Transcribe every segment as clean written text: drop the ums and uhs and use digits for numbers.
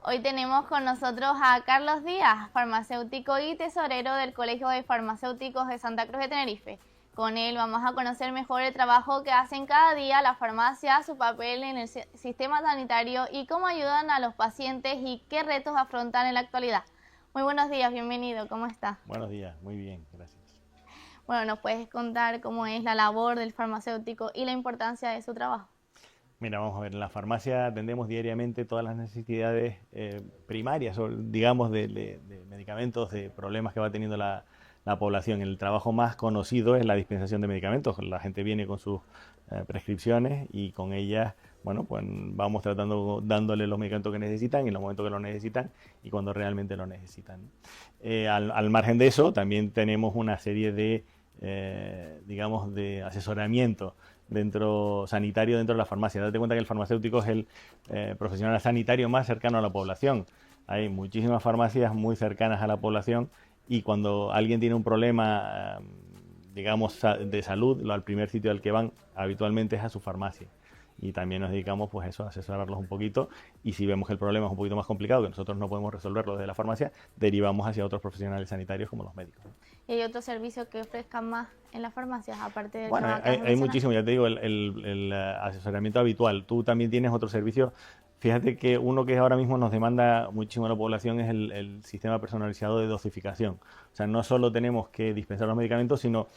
Hoy tenemos con nosotros a Carlos Díaz, farmacéutico y tesorero del Colegio de Farmacéuticos de Santa Cruz de Tenerife. Con él vamos a conocer mejor el trabajo que hacen cada día las farmacias, su papel en el sistema sanitario y cómo ayudan a los pacientes y qué retos afrontan en la actualidad. Muy buenos días, bienvenido, ¿cómo está? Buenos días, muy bien, gracias. Bueno, ¿nos puedes contar cómo es la labor del farmacéutico y la importancia de su trabajo? Mira, vamos a ver, en la farmacia atendemos diariamente todas las necesidades primarias, o, digamos, de medicamentos, de problemas que va teniendo la población. El trabajo más conocido es la dispensación de medicamentos. La gente viene con sus prescripciones y con ellas, bueno, pues vamos tratando, dándole los medicamentos que necesitan en los momentos que lo necesitan y cuando realmente lo necesitan. Al margen de eso, también tenemos una serie de, digamos, de asesoramiento sanitario dentro de la farmacia. Date cuenta que el farmacéutico es el profesional sanitario más cercano a la población. Hay muchísimas farmacias muy cercanas a la población y cuando alguien tiene un problema, digamos, de salud, al primer sitio al que van habitualmente es a su farmacia. Y también nos dedicamos, pues eso, a asesorarlos un poquito, y si vemos que el problema es un poquito más complicado, que nosotros no podemos resolverlo desde la farmacia, derivamos hacia otros profesionales sanitarios como los médicos. ¿Y hay otros servicios que ofrezcan más en las farmacias, aparte del Bueno, trabajo que has hay mencionado? muchísimo, ya te digo, el asesoramiento habitual. Tú también tienes otros servicios. Fíjate que uno que ahora mismo nos demanda muchísimo a la población es el sistema personalizado de dosificación. O sea, no solo tenemos que dispensar los medicamentos, sino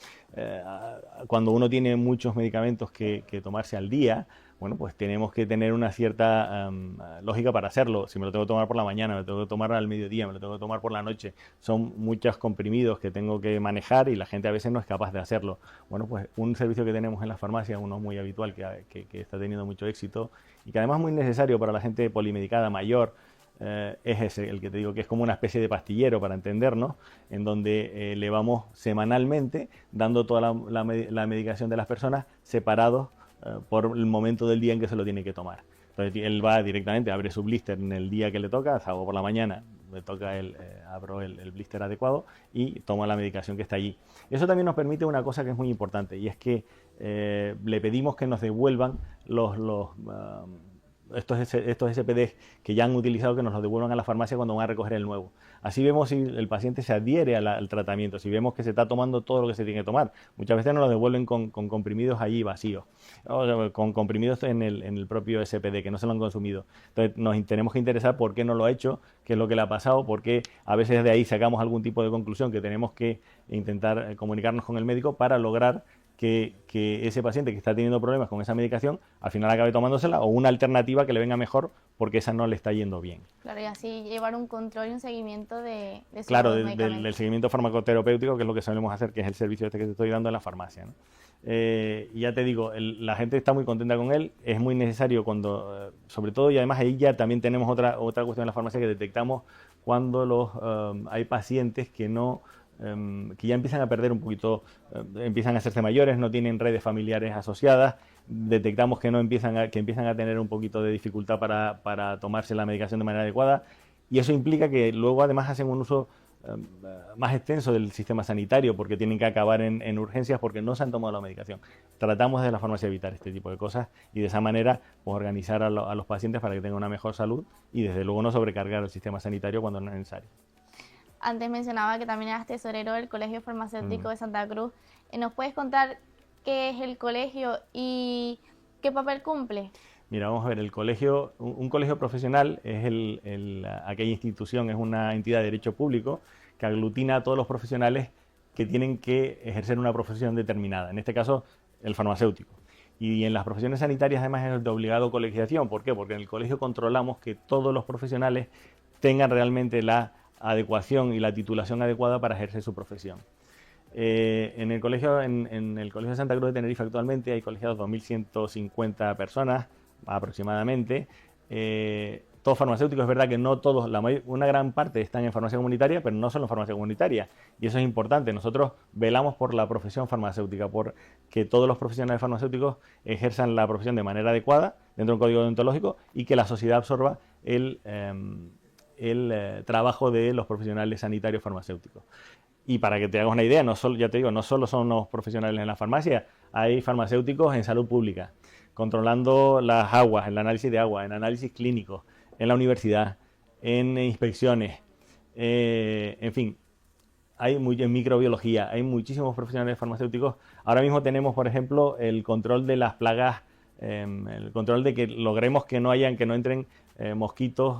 cuando uno tiene muchos medicamentos que tomarse al día, bueno, pues tenemos que tener una cierta lógica para hacerlo. Si me lo tengo que tomar por la mañana, me lo tengo que tomar al mediodía, me lo tengo que tomar por la noche, son muchos comprimidos que tengo que manejar y la gente a veces no es capaz de hacerlo. Bueno, pues un servicio que tenemos en las farmacias, uno muy habitual que está teniendo mucho éxito y que además es muy necesario para la gente polimedicada mayor, es ese, el que te digo que es como una especie de pastillero para entendernos, en donde le vamos semanalmente dando toda la medicación de las personas separados por el momento del día en que se lo tiene que tomar. Entonces él va directamente, abre su blister en el día que le toca, salvo por la mañana, me toca abro el blister adecuado y toma la medicación que está allí. Eso también nos permite una cosa que es muy importante y es que le pedimos que nos devuelvan estos SPDs que ya han utilizado, que nos los devuelvan a la farmacia cuando van a recoger el nuevo. Así vemos si el paciente se adhiere al tratamiento, si vemos que se está tomando todo lo que se tiene que tomar. Muchas veces nos lo devuelven con comprimidos allí vacíos, o con comprimidos en el propio SPD, que no se lo han consumido. Entonces nos tenemos que interesar por qué no lo ha hecho, qué es lo que le ha pasado, porque a veces de ahí sacamos algún tipo de conclusión que tenemos que intentar comunicarnos con el médico para lograr que ese paciente que está teniendo problemas con esa medicación al final acabe tomándosela, o una alternativa que le venga mejor porque esa no le está yendo bien. Claro, y así llevar un control y un seguimiento de sus Claro, medicamentos. del seguimiento farmacoterapéutico, que es lo que solemos hacer, que es el servicio este que te estoy dando en la farmacia, ¿no? Y ya te digo, la gente está muy contenta con él, es muy necesario cuando, sobre todo, y además ahí ya también tenemos otra cuestión en la farmacia, que detectamos cuando hay pacientes que no que ya empiezan a perder un poquito, empiezan a hacerse mayores, no tienen redes familiares asociadas, detectamos que empiezan a tener un poquito de dificultad para tomarse la medicación de manera adecuada, y eso implica que luego además hacen un uso más extenso del sistema sanitario, porque tienen que acabar en urgencias porque no se han tomado la medicación. Tratamos desde la farmacia de evitar este tipo de cosas y de esa manera pues, organizar a los pacientes para que tengan una mejor salud y desde luego no sobrecargar el sistema sanitario cuando no es necesario. Antes mencionaba que también eras tesorero del Colegio Farmacéutico de Santa Cruz. ¿Nos puedes contar qué es el colegio y qué papel cumple? Mira, vamos a ver, el colegio, un colegio profesional es aquella institución, es una entidad de derecho público que aglutina a todos los profesionales que tienen que ejercer una profesión determinada, en este caso el farmacéutico. Y en las profesiones sanitarias además es de obligado colegiación. ¿Por qué? Porque en el colegio controlamos que todos los profesionales tengan realmente la adecuación y la titulación adecuada para ejercer su profesión. En el colegio de Santa Cruz de Tenerife actualmente hay colegiados 2.150 personas aproximadamente, todos farmacéuticos. Es verdad que no todos, una gran parte están en farmacia comunitaria, pero no solo en farmacia comunitaria, y eso es importante. Nosotros velamos por la profesión farmacéutica, por que todos los profesionales farmacéuticos ejerzan la profesión de manera adecuada dentro de un código deontológico y que la sociedad absorba el trabajo de los profesionales sanitarios farmacéuticos. Y para que te hagas una idea, no solo, ya te digo, no solo son los profesionales en la farmacia, hay farmacéuticos en salud pública, controlando las aguas, el análisis de agua, en análisis clínicos, en la universidad, en inspecciones, en fin, en microbiología, hay muchísimos profesionales farmacéuticos. Ahora mismo tenemos, por ejemplo, el control de las plagas, el control de que logremos que no entren mosquitos,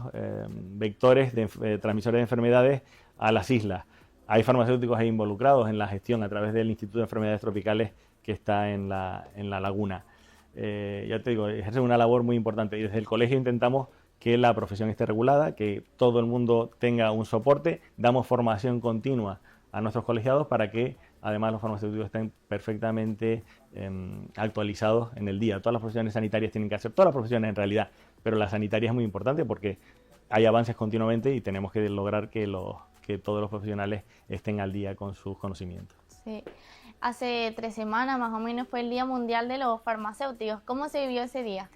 vectores, transmisores de enfermedades a las islas. Hay farmacéuticos ahí involucrados en la gestión a través del Instituto de Enfermedades Tropicales que está en la laguna. Ya te digo, ejerce una labor muy importante y desde el colegio intentamos que la profesión esté regulada, que todo el mundo tenga un soporte, damos formación continua a nuestros colegiados para que además los farmacéuticos estén perfectamente actualizados en el día. Todas las profesiones sanitarias tienen que hacer, todas las profesiones en realidad, pero la sanitaria es muy importante porque hay avances continuamente y tenemos que lograr que todos los profesionales estén al día con sus conocimientos. Sí. Hace 3 semanas más o menos fue el Día Mundial de los Farmacéuticos. ¿Cómo se vivió ese día?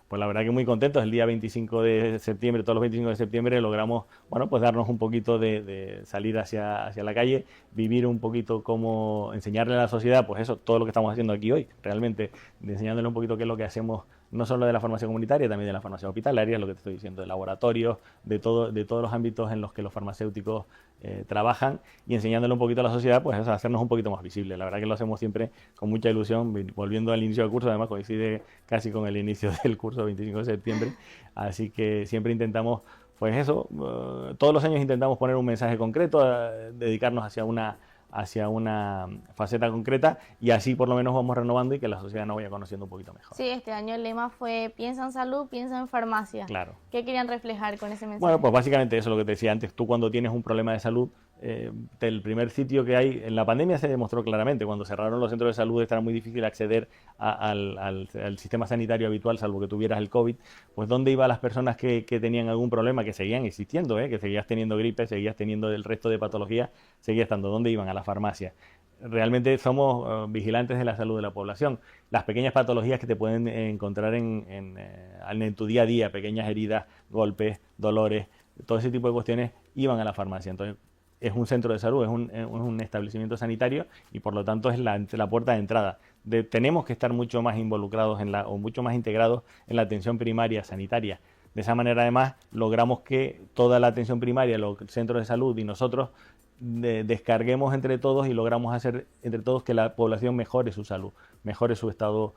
Pues la verdad que muy contentos. El día 25 de septiembre, todos los 25 de septiembre, logramos, bueno, pues darnos un poquito de salir hacia la calle, vivir un poquito cómo enseñarle a la sociedad, pues eso, todo lo que estamos haciendo aquí hoy, realmente, enseñándole un poquito qué es lo que hacemos, no solo de la farmacia comunitaria, también de la farmacia hospitalaria, lo que te estoy diciendo, de laboratorios, de todos los ámbitos en los que los farmacéuticos trabajan y enseñándole un poquito a la sociedad, pues eso, hacernos un poquito más visible. La verdad que lo hacemos siempre con mucha ilusión, volviendo al inicio del curso, además coincide casi con el inicio del curso, 25 de septiembre, así que siempre intentamos, pues eso, todos los años intentamos poner un mensaje concreto, dedicarnos hacia una faceta concreta y así por lo menos vamos renovando y que la sociedad nos vaya conociendo un poquito mejor. Sí, este año el lema fue piensa en salud, piensa en farmacia. Claro. ¿Qué querían reflejar con ese mensaje? Bueno, pues básicamente eso es lo que te decía antes. Tú cuando tienes un problema de salud, el primer sitio que hay, en la pandemia se demostró claramente, cuando cerraron los centros de salud era muy difícil acceder al sistema sanitario habitual, salvo que tuvieras el COVID, pues ¿dónde iban las personas que tenían algún problema, que seguían existiendo, que seguías teniendo gripe, seguías teniendo el resto de patologías, seguía estando? ¿Dónde iban? A la farmacia. Realmente somos vigilantes de la salud de la población. Las pequeñas patologías que te pueden encontrar en tu día a día, pequeñas heridas, golpes, dolores, todo ese tipo de cuestiones, iban a la farmacia. Entonces, es un centro de salud, es un establecimiento sanitario y por lo tanto es la puerta de entrada. Tenemos que estar mucho más involucrados o mucho más integrados en la atención primaria sanitaria. De esa manera, además, logramos que toda la atención primaria, los centros de salud y nosotros descarguemos entre todos y logramos hacer entre todos que la población mejore su salud, mejore su estado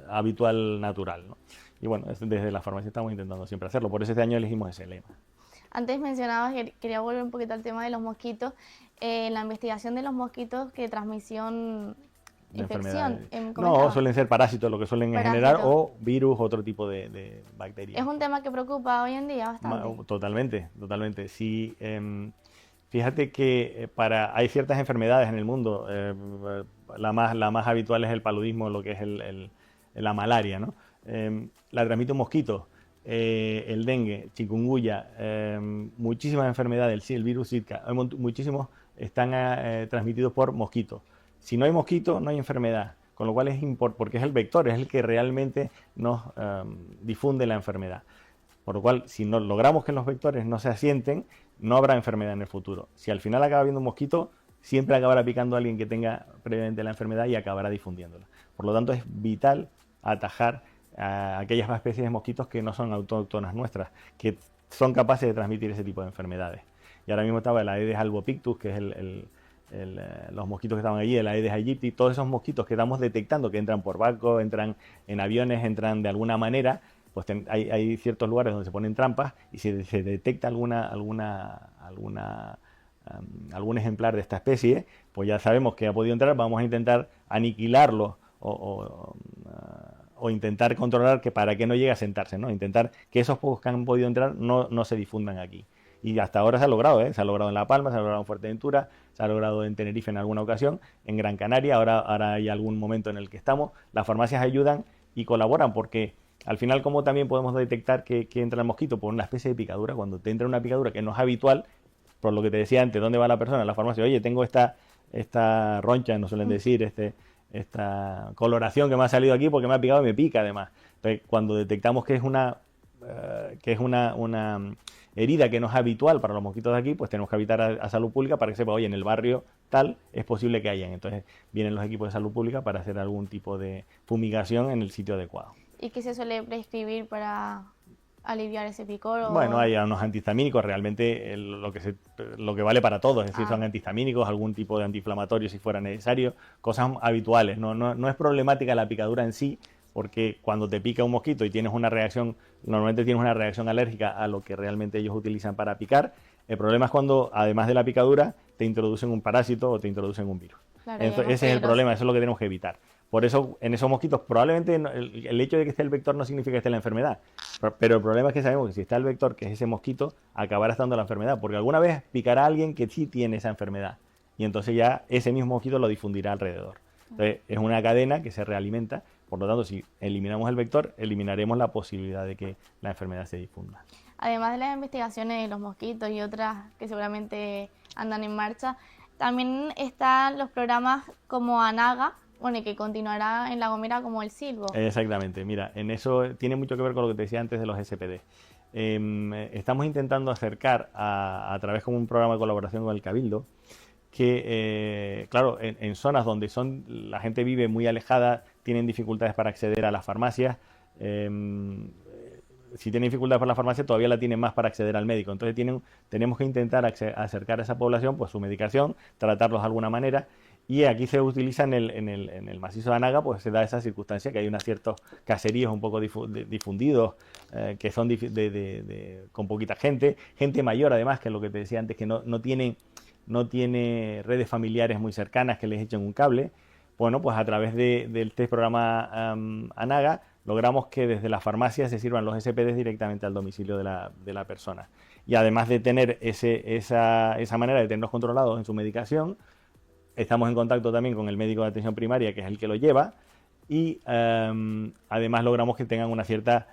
habitual, natural, ¿no? Y bueno, desde la farmacia estamos intentando siempre hacerlo, por eso este año elegimos ese lema. Antes mencionabas, quería volver un poquito al tema de los mosquitos, la investigación de los mosquitos, que transmisión, infección. No, suelen ser parásitos lo que suelen generar o virus, otro tipo de bacterias. Es un tema que preocupa hoy en día bastante. Totalmente, totalmente. Sí, fíjate que hay ciertas enfermedades en el mundo, la más habitual es el paludismo, lo que es la malaria, ¿no? La transmite un mosquito. El dengue, chikungunya, muchísimas enfermedades, el virus Zika, muchísimos están transmitidos por mosquitos. Si no hay mosquito, no hay enfermedad, con lo cual es importante, porque es el vector, es el que realmente nos difunde la enfermedad. Por lo cual, si no logramos que los vectores no se asienten, no habrá enfermedad en el futuro. Si al final acaba habiendo un mosquito, siempre acabará picando a alguien que tenga previamente la enfermedad y acabará difundiéndola. Por lo tanto, es vital atajar a aquellas especies de mosquitos que no son autóctonas nuestras, que son capaces de transmitir ese tipo de enfermedades. Y ahora mismo estaba el Aedes albopictus, que es los mosquitos que estaban allí, el Aedes aegypti, todos esos mosquitos que estamos detectando que entran por barco, entran en aviones, entran de alguna manera, pues hay ciertos lugares donde se ponen trampas y si se detecta algún ejemplar de esta especie, pues ya sabemos que ha podido entrar, vamos a intentar aniquilarlo o intentar controlar para que no llegue a sentarse, ¿no? Intentar que esos pocos que han podido entrar no se difundan aquí. Y hasta ahora se ha logrado, se ha logrado en La Palma, se ha logrado en Fuerteventura, se ha logrado en Tenerife en alguna ocasión, en Gran Canaria, ahora hay algún momento en el que estamos. Las farmacias ayudan y colaboran porque al final, como también podemos detectar que entra el mosquito por una especie de picadura, cuando te entra una picadura que no es habitual, por lo que te decía antes, ¿dónde va la persona? A la farmacia, oye, tengo esta roncha, nos suelen decir, esta coloración que me ha salido aquí porque me ha picado y me pica además. Entonces, cuando detectamos que es una herida que no es habitual para los mosquitos de aquí, pues tenemos que avisar a salud pública para que sepa, oye, en el barrio tal es posible que hayan. Entonces vienen los equipos de salud pública para hacer algún tipo de fumigación en el sitio adecuado. ¿Y qué se suele prescribir para aliviar ese picor. Bueno, hay unos antihistamínicos, realmente lo que vale para todos, es decir, son antihistamínicos, algún tipo de antiinflamatorio si fuera necesario, cosas habituales. No es problemática la picadura en sí, porque cuando te pica un mosquito y tienes una reacción, normalmente tienes una reacción alérgica a lo que realmente ellos utilizan para picar. El problema es cuando, además de la picadura, te introducen un parásito o te introducen un virus. Claro, Ese es el problema, eso es lo que tenemos que evitar. Por eso, en esos mosquitos, probablemente el hecho de que esté el vector no significa que esté la enfermedad. Pero el problema es que sabemos que si está el vector, que es ese mosquito, acabará estando la enfermedad. Porque alguna vez picará a alguien que sí tiene esa enfermedad. Y entonces ya ese mismo mosquito lo difundirá alrededor. Entonces, es una cadena que se realimenta. Por lo tanto, si eliminamos el vector, eliminaremos la posibilidad de que la enfermedad se difunda. Además de las investigaciones de los mosquitos y otras que seguramente andan en marcha, también están los programas como ANAGA, bueno, y que continuará en La Gomera como el Silbo. Exactamente, mira, en eso tiene mucho que ver con lo que te decía antes de los SPD. Estamos intentando acercar a través de un programa de colaboración con el Cabildo, que, claro, en zonas donde la gente vive muy alejada, tienen dificultades para acceder a las farmacias. Si tienen dificultades para la farmacia, todavía la tienen más para acceder al médico. Entonces tenemos que intentar acercar a esa población pues su medicación, tratarlos de alguna manera. Y aquí se utiliza en el macizo de Anaga, pues se da esa circunstancia que hay unos ciertos caseríos un poco difundidos, que son con poquita gente mayor además, que es lo que te decía antes, que no tiene redes familiares muy cercanas que les echen un cable. Bueno, pues a través de este programa Anaga logramos que desde las farmacias se sirvan los SPDs directamente al domicilio de la persona. Y además de tener esa manera de tenerlos controlados en su medicación, estamos en contacto también con el médico de atención primaria, que es el que lo lleva, y además logramos que tengan una cierta,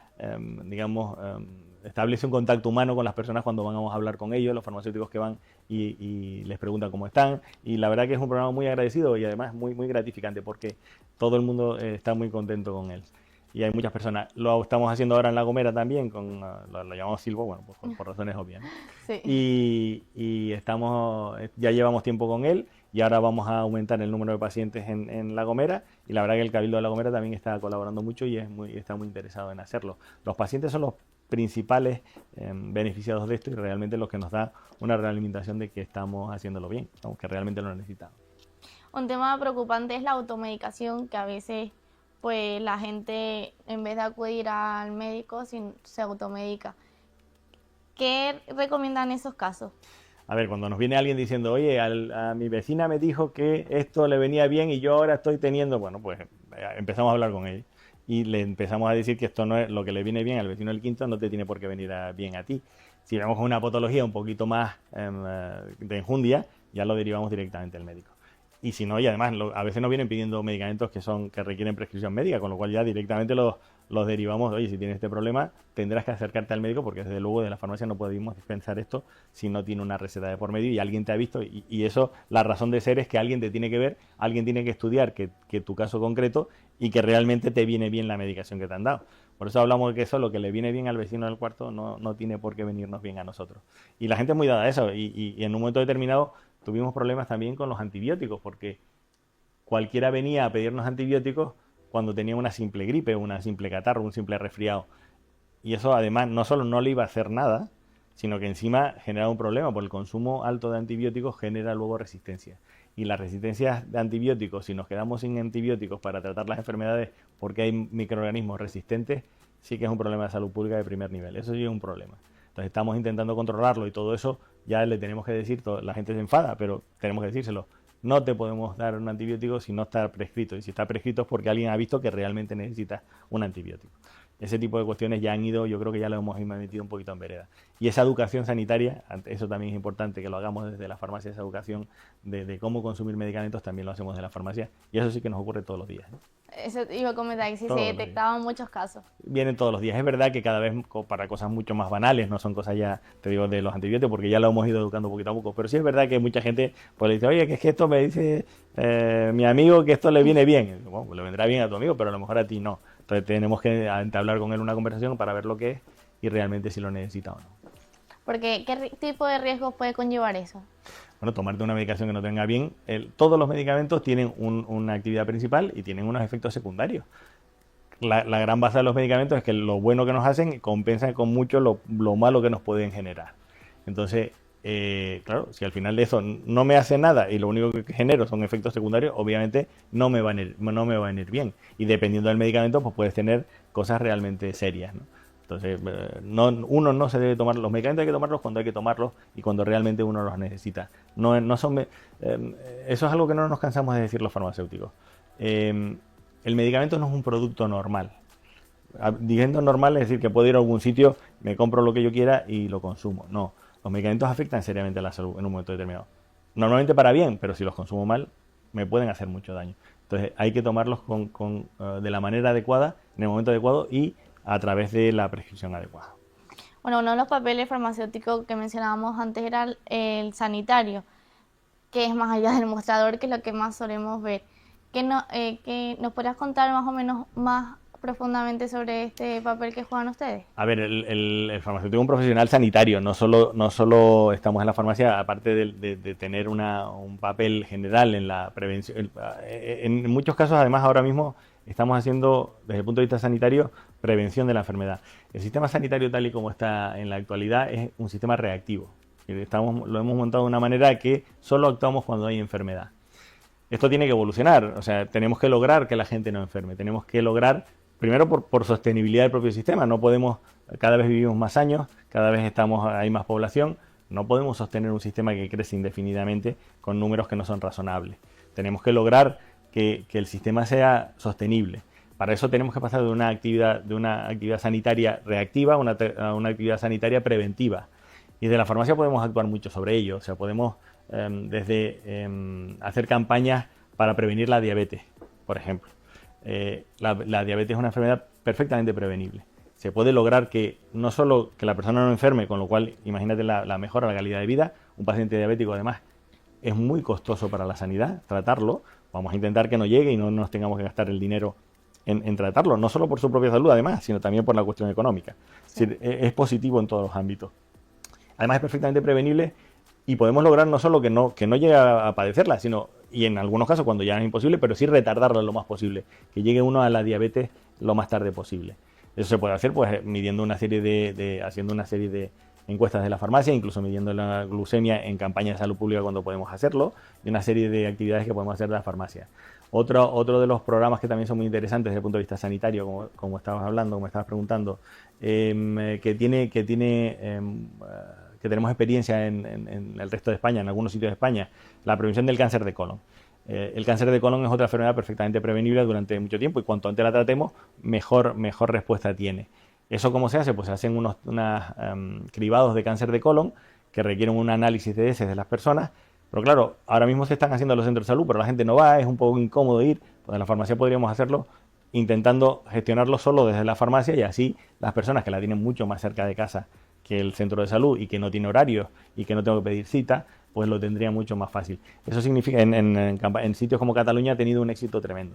establece un contacto humano con las personas cuando vamos a hablar con ellos, los farmacéuticos que van y les preguntan cómo están. Y la verdad que es un programa muy agradecido y además muy, muy gratificante porque todo el mundo está muy contento con él. Y hay muchas personas. Lo estamos haciendo ahora en La Gomera también, lo llamamos Silbo, bueno, pues por razones obvias, ¿no? Sí. Y ya llevamos tiempo con él y ahora vamos a aumentar el número de pacientes en La Gomera, y la verdad que el Cabildo de La Gomera también está colaborando mucho y está muy interesado en hacerlo. Los pacientes son los principales beneficiados de esto y realmente los que nos da una realimentación de que estamos haciéndolo bien, aunque realmente lo necesitamos. Un tema preocupante es la automedicación, que a veces pues la gente en vez de acudir al médico se automedica. ¿Qué recomiendan en esos casos? A ver, cuando nos viene alguien diciendo, oye, a mi vecina me dijo que esto le venía bien y yo ahora estoy teniendo, bueno, pues empezamos a hablar con él y le empezamos a decir que esto no es lo que le viene bien al vecino del quinto, no te tiene por qué venir bien a ti. Si vemos con una patología un poquito más de enjundia, ya lo derivamos directamente al médico. Y si no, y además a veces nos vienen pidiendo medicamentos que requieren prescripción médica, con lo cual ya directamente los derivamos. Oye, si tienes este problema, tendrás que acercarte al médico, porque desde luego de la farmacia no podemos dispensar esto si no tiene una receta de por medio y alguien te ha visto. Y eso, la razón de ser es que alguien te tiene que ver, alguien tiene que estudiar que tu caso concreto y que realmente te viene bien la medicación que te han dado. Por eso hablamos de que eso, lo que le viene bien al vecino del cuarto, no tiene por qué venirnos bien a nosotros. Y la gente es muy dada a eso, y en un momento determinado tuvimos problemas también con los antibióticos, porque cualquiera venía a pedirnos antibióticos cuando tenía una simple gripe, una simple catarro, un simple resfriado. Y eso además no solo no le iba a hacer nada, sino que encima generaba un problema, porque el consumo alto de antibióticos genera luego resistencia. Y las resistencias de antibióticos, si nos quedamos sin antibióticos para tratar las enfermedades porque hay microorganismos resistentes, sí que es un problema de salud pública de primer nivel. Eso sí es un problema. Entonces estamos intentando controlarlo y todo eso ya le tenemos que decir, la gente se enfada, pero tenemos que decírselo. No te podemos dar un antibiótico si no está prescrito, y si está prescrito es porque alguien ha visto que realmente necesitas un antibiótico. Ese tipo de cuestiones ya han ido, yo creo que ya lo hemos metido un poquito en vereda. Y esa educación sanitaria, eso también es importante que lo hagamos desde la farmacia, esa educación de cómo consumir medicamentos también lo hacemos desde la farmacia, y eso sí que nos ocurre todos los días, ¿no? Eso iba a comentar, que sí se detectaban muchos casos. Vienen todos los días. Es verdad que cada vez para cosas mucho más banales, no son cosas ya, te digo, de los antibióticos, porque ya lo hemos ido educando poquito a poco. Pero sí es verdad que mucha gente pues le dice, oye, que es que esto me dice mi amigo que esto le viene bien. Bueno, pues le vendrá bien a tu amigo, pero a lo mejor a ti no. Entonces tenemos que entablar con él una conversación para ver lo que es y realmente si lo necesita o no. Porque, ¿qué tipo de riesgos puede conllevar eso? Bueno, tomarte una medicación que no tenga bien. Todos los medicamentos tienen una actividad principal y tienen unos efectos secundarios. la gran base de los medicamentos es que lo bueno que nos hacen compensa con mucho lo malo que nos pueden generar. Entonces, claro, si al final de eso no me hace nada y lo único que genero son efectos secundarios, obviamente no me van a ir bien. Y dependiendo del medicamento, pues puedes tener cosas realmente serias, ¿no? Entonces, uno no se debe tomar los medicamentos, hay que tomarlos cuando hay que tomarlos y cuando realmente uno los necesita. Eso es algo que no nos cansamos de decir los farmacéuticos. El medicamento no es un producto normal. Diciendo normal es decir que puedo ir a algún sitio, me compro lo que yo quiera y lo consumo. No, los medicamentos afectan seriamente a la salud en un momento determinado. Normalmente para bien, pero si los consumo mal, me pueden hacer mucho daño. Entonces hay que tomarlos de la manera adecuada, en el momento adecuado y a través de la prescripción adecuada. Bueno, uno de los papeles farmacéuticos que mencionábamos antes era el sanitario, que es más allá del mostrador, que es lo que más solemos ver. Que ¿nos podrías contar más o menos más profundamente sobre este papel que juegan ustedes? A ver, el farmacéutico es un profesional sanitario, no solo estamos en la farmacia, aparte de tener un papel general en la prevención. En muchos casos, además, ahora mismo estamos haciendo, desde el punto de vista sanitario, prevención de la enfermedad. El sistema sanitario tal y como está en la actualidad es un sistema reactivo. Lo hemos montado de una manera que solo actuamos cuando hay enfermedad. Esto tiene que evolucionar, o sea, tenemos que lograr que la gente no enferme, tenemos que lograr, primero por sostenibilidad del propio sistema, no podemos, cada vez vivimos más años, cada vez hay más población, no podemos sostener un sistema que crece indefinidamente con números que no son razonables. Tenemos que lograr que el sistema sea sostenible. Para eso tenemos que pasar de una actividad sanitaria reactiva a una actividad sanitaria preventiva. Y desde la farmacia podemos actuar mucho sobre ello, o sea, podemos desde hacer campañas para prevenir la diabetes, por ejemplo. La diabetes es una enfermedad perfectamente prevenible. Se puede lograr que no solo que la persona no enferme, con lo cual imagínate la mejora de la calidad de vida. Un paciente diabético además es muy costoso para la sanidad tratarlo. Vamos a intentar que no llegue y no nos tengamos que gastar el dinero en tratarlo, no solo por su propia salud además, sino también por la cuestión económica. Sí. Es positivo en todos los ámbitos. Además es perfectamente prevenible y podemos lograr no solo que no llegue a padecerla, sino, y en algunos casos cuando ya es imposible, pero sí retardarla lo más posible, que llegue uno a la diabetes lo más tarde posible. Eso se puede hacer pues midiendo haciendo una serie de encuestas de la farmacia, incluso midiendo la glucemia en campañas de salud pública cuando podemos hacerlo, y una serie de actividades que podemos hacer de la farmacia. Otro de los programas que también son muy interesantes desde el punto de vista sanitario, como estabas hablando, como estabas preguntando, que tenemos experiencia en el resto de España, en algunos sitios de España, la prevención del cáncer de colon. El cáncer de colon es otra enfermedad perfectamente prevenible durante mucho tiempo y cuanto antes la tratemos, mejor respuesta tiene. ¿Eso cómo se hace? Pues se hacen unos cribados de cáncer de colon que requieren un análisis de heces de las personas. Pero claro, ahora mismo se están haciendo en los centros de salud, pero la gente no va, es un poco incómodo ir. Pues en la farmacia podríamos hacerlo intentando gestionarlo solo desde la farmacia y así las personas que la tienen mucho más cerca de casa que el centro de salud y que no tiene horarios y que no tengo que pedir cita, pues lo tendría mucho más fácil. Eso significa, en sitios como Cataluña ha tenido un éxito tremendo.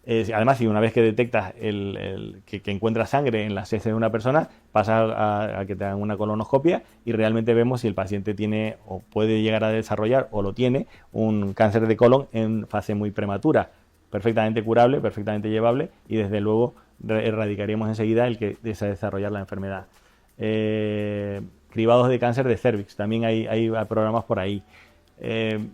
Además, si una vez que detectas que encuentras sangre en las heces de una persona, pasas a que te hagan una colonoscopia y realmente vemos si el paciente tiene o puede llegar a desarrollar o lo tiene un cáncer de colon en fase muy prematura, perfectamente curable, perfectamente llevable y desde luego erradicaríamos enseguida el que desarrollar la enfermedad. Cribados de cáncer de cervix, también hay programas por ahí.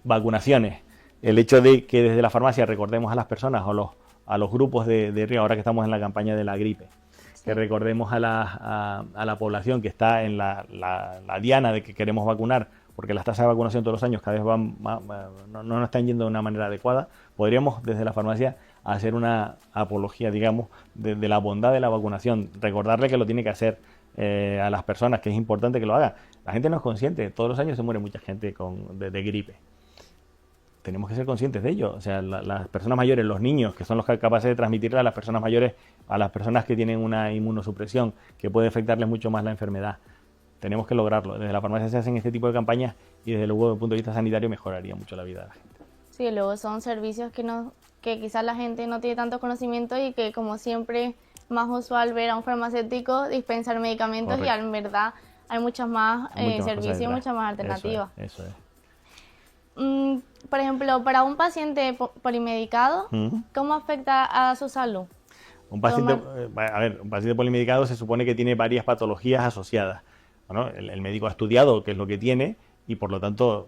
Vacunaciones, el hecho de que desde la farmacia recordemos a las personas o a los grupos de riesgo, ahora que estamos en la campaña de la gripe, sí, que recordemos a la población que está en la diana de que queremos vacunar, porque las tasas de vacunación todos los años cada vez no están yendo de una manera adecuada. Podríamos desde la farmacia hacer una apología, digamos, de la bondad de la vacunación, recordarle que lo tiene que hacer a las personas, que es importante que lo haga. La gente no es consciente, todos los años se muere mucha gente de gripe. Tenemos que ser conscientes de ello. O sea, las personas mayores, los niños, que son los capaces de transmitirle a las personas mayores, a las personas que tienen una inmunosupresión, que puede afectarles mucho más la enfermedad. Tenemos que lograrlo. Desde la farmacia se hacen este tipo de campañas y desde luego, desde el punto de vista sanitario, mejoraría mucho la vida de la gente. Sí, luego son servicios que quizás la gente no tiene tanto conocimiento y que, como siempre, más usual ver a un farmacéutico dispensar medicamentos. Correcto. Y en verdad hay muchos más servicios y muchas más alternativas. Eso es. Por ejemplo, para un paciente polimedicado, ¿cómo afecta a su salud? Un paciente, un paciente polimedicado se supone que tiene varias patologías asociadas. Bueno, el médico ha estudiado qué es lo que tiene y por lo tanto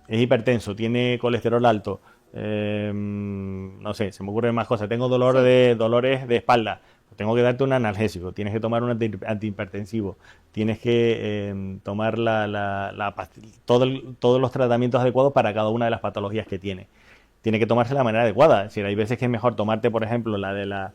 es hipertenso, tiene colesterol alto, no sé, se me ocurren más cosas. Tengo dolores de espalda, tengo que darte un analgésico, tienes que tomar un antihipertensivo, tienes que tomar todos los tratamientos adecuados para cada una de las patologías que tiene. Tiene que tomarse de la manera adecuada. Es decir, hay veces que es mejor tomarte, por ejemplo, la de la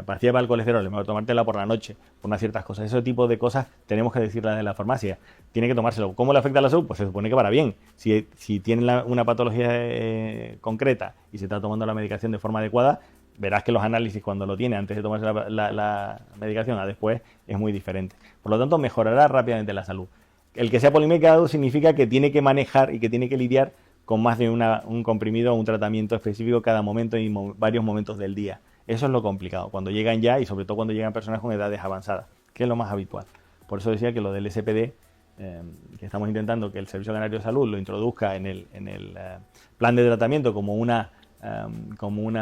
pastilla para el colesterol, es mejor tomártela por la noche, por unas ciertas cosas. Ese tipo de cosas tenemos que decirlas de la farmacia. Tiene que tomárselo. ¿Cómo le afecta a la salud? Pues se supone que para bien. Si tiene una patología concreta y se está tomando la medicación de forma adecuada, verás que los análisis cuando lo tiene antes de tomarse la medicación a después es muy diferente. Por lo tanto, mejorará rápidamente la salud. El que sea polimedicado significa que tiene que manejar y que tiene que lidiar con más de un comprimido o un tratamiento específico cada momento y varios momentos del día. Eso es lo complicado, cuando llegan ya y sobre todo cuando llegan personas con edades avanzadas, que es lo más habitual. Por eso decía que lo del SPD, que estamos intentando que el Servicio Canario de Salud lo introduzca en el plan de tratamiento como una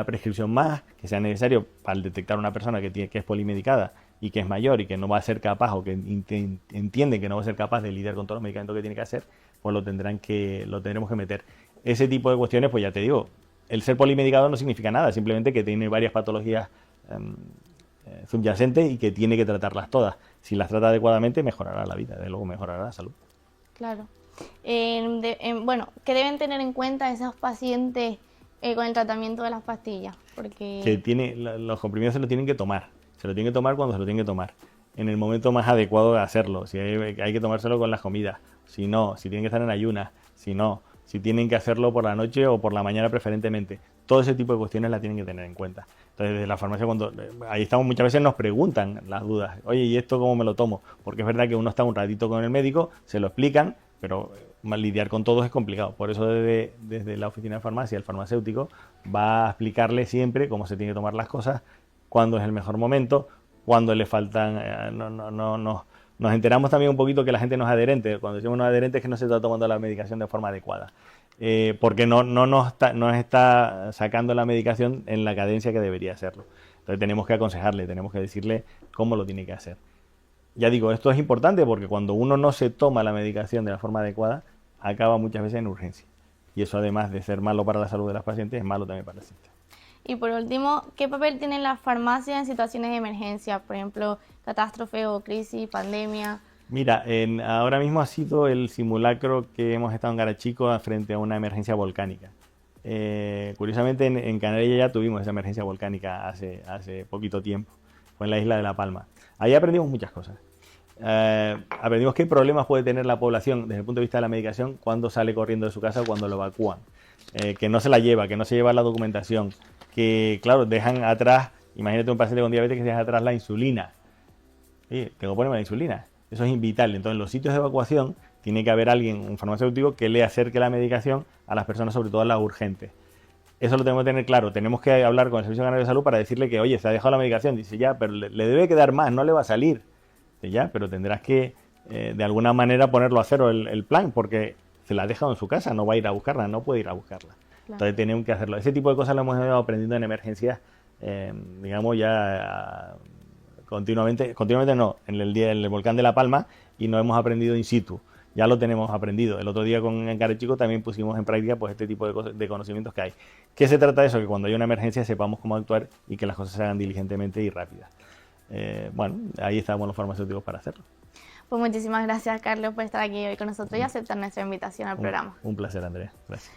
prescripción más, que sea necesario para detectar una persona que es polimedicada y que es mayor y que no va a ser capaz o que entiende que no va a ser capaz de lidiar con todos los medicamentos que tiene que hacer, pues lo tendremos que meter. Ese tipo de cuestiones, pues ya te digo, el ser polimedicado no significa nada, simplemente que tiene varias patologías subyacentes y que tiene que tratarlas todas. Si las trata adecuadamente, mejorará la vida, de luego mejorará la salud. Claro. Bueno, ¿qué deben tener en cuenta esos pacientes con el tratamiento de las pastillas? Porque los comprimidos se lo tienen que tomar. Se lo tienen que tomar cuando se lo tienen que tomar. En el momento más adecuado de hacerlo. Si hay que tomárselo con las comidas. Si no, si tienen que estar en ayunas. Si no, si tienen que hacerlo por la noche o por la mañana preferentemente. Todo ese tipo de cuestiones las tienen que tener en cuenta. Entonces, desde la farmacia, ahí estamos, muchas veces nos preguntan las dudas. Oye, ¿y esto cómo me lo tomo? Porque es verdad que uno está un ratito con el médico, se lo explican, pero lidiar con todo es complicado. Por eso desde la oficina de farmacia, el farmacéutico va a explicarle siempre cómo se tienen que tomar las cosas, cuándo es el mejor momento, cuándo le faltan... Nos enteramos también un poquito que la gente no es adherente. Cuando decimos no es adherente es que no se está tomando la medicación de forma adecuada. Porque no está sacando la medicación en la cadencia que debería hacerlo. Entonces tenemos que aconsejarle, tenemos que decirle cómo lo tiene que hacer. Ya digo, esto es importante porque cuando uno no se toma la medicación de la forma adecuada, acaba muchas veces en urgencia. Y eso, además de ser malo para la salud de los pacientes, es malo también para el sistema. Y por último, ¿qué papel tienen las farmacias en situaciones de emergencia? Por ejemplo, catástrofe o crisis, pandemia. Mira, ahora mismo ha sido el simulacro que hemos estado en Garachico frente a una emergencia volcánica. Curiosamente en Canarias ya tuvimos esa emergencia volcánica hace poquito tiempo. Fue en la isla de La Palma. Ahí aprendimos muchas cosas. Aprendimos qué problemas puede tener la población desde el punto de vista de la medicación cuando sale corriendo de su casa o cuando lo evacúan. Que no se la lleva, que no se lleva la documentación, que claro, dejan atrás, imagínate un paciente con diabetes que deja atrás la insulina. Oye, tengo que ponerme la insulina. Eso es vital. Entonces, en los sitios de evacuación tiene que haber alguien, un farmacéutico, que le acerque la medicación a las personas, sobre todo a las urgentes. Eso lo tenemos que tener claro. Tenemos que hablar con el Servicio Canario de Salud para decirle que, oye, se ha dejado la medicación. Dice, ya, pero le debe quedar más, no le va a salir. Dice, ya, pero tendrás que, de alguna manera, ponerlo a cero el plan, porque se la ha dejado en su casa, no va a ir a buscarla, no puede ir a buscarla. Claro. Entonces tenemos que hacerlo. Ese tipo de cosas lo hemos ido aprendiendo en emergencias, digamos, ya continuamente no, en el volcán de La Palma, y no hemos aprendido in situ. Ya lo tenemos aprendido. El otro día con Garachico también pusimos en práctica pues este tipo de conocimientos que hay. ¿Qué se trata de eso? Que cuando hay una emergencia sepamos cómo actuar y que las cosas se hagan diligentemente y rápidas. Bueno, ahí estamos los farmacéuticos para hacerlo. Pues muchísimas gracias, Carlos, por estar aquí hoy con nosotros y aceptar nuestra invitación al programa. Un placer, Andrea. Gracias.